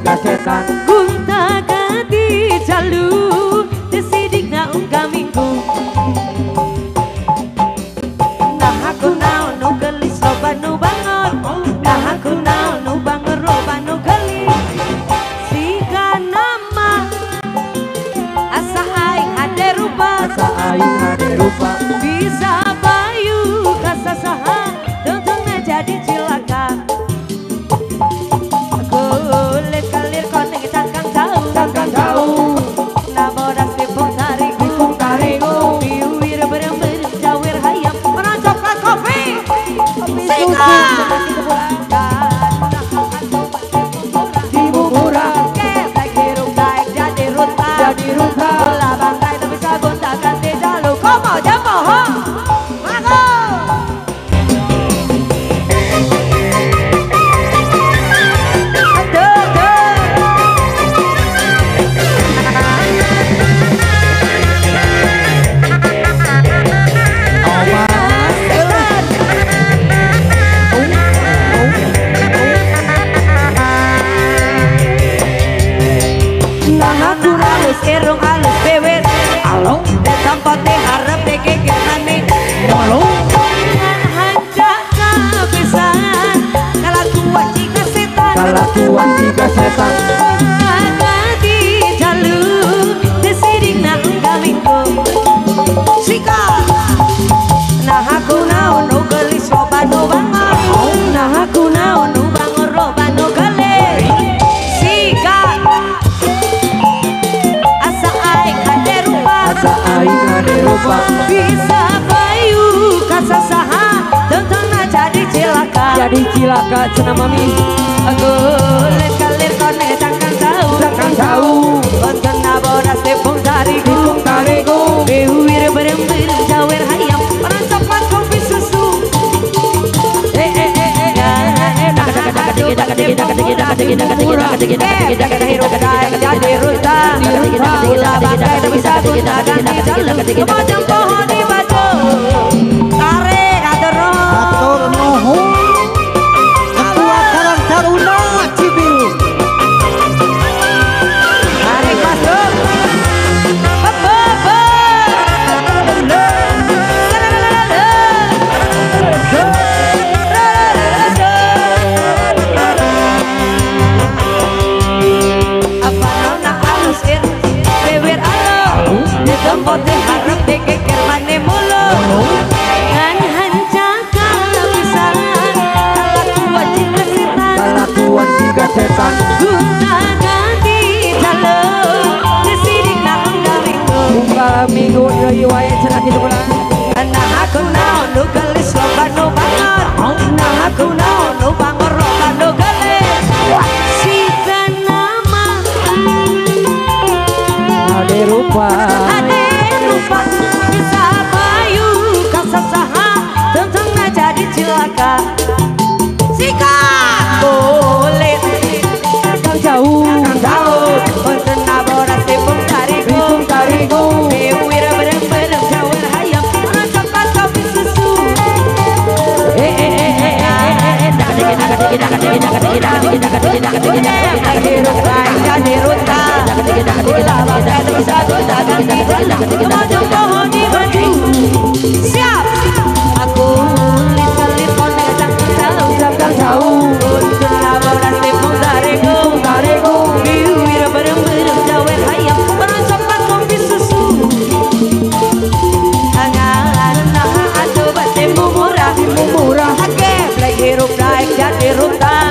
jika setan gunta kati jalu desidik na unggah minggu nah aku naon nu gelis loba nu bangun nah aku naon nu bangun loba nu gelis sika nama asa aing hade rupa asa aing hade rupa bisa bayu kasasaha tentangnya jadi cilaka kulit kalir koneng takang tahu na bodas tipung tariku biwir berem jawir hayam orang coklat kopi sika di murah ketek hirung daik jadi ruta bola bangkai tapi sabun tak ganti jalu komo jambo ho mago irung halus bewet along tempat harap dikikir maning along dengan hancak kepisahan kalakuan jika setan kalakuan jika setan agati jalu desidik na unggah minggu sika nah aku naon nu gelis loba nu bangun nah aku naon nu bangun loba nu gelis sika asa aing hade rupa bisa bayu kasasaha tentangna jadi cilaka cenah mami aku liat kalir kone takkan tahu kontena bodas tepung tariku bewir berembir jawer hayam orang coklat kopi susu jadi ruta bola bangkai tapi sabun tak ganti jalu kemocong pohon di batu tarik atur nuhun ketua Karang Taruna Cibil tarik masuk apa nona halus beber alo di tempat harap dikikir mane mulu ngan hancaka pisahan kalakuan jika setan gunta ganti jalo desidik na unggah minggu dari wae cenah kitu pula nah aku naon nu gelis loba nu bangun nah aku naon nu bangun loba nu gelis sika nama hade rupa bisa bayu kasasaha tentangnya jadi cilaka sika kulit takang jauh kontena bodas tepung tariku bewir berem jawer hayam orang coklat kopi susu jadi ruta bola bangkai tapi sabun tak ganti jalu kemocong pohon di batu siap aku liat kalir koneng takkan tahu kontena bodas tepung tariku biwir berem jawer hayam orang coklat kopi susu tangan nah atuh batembu murah murah ake play hirup daik jadi ruta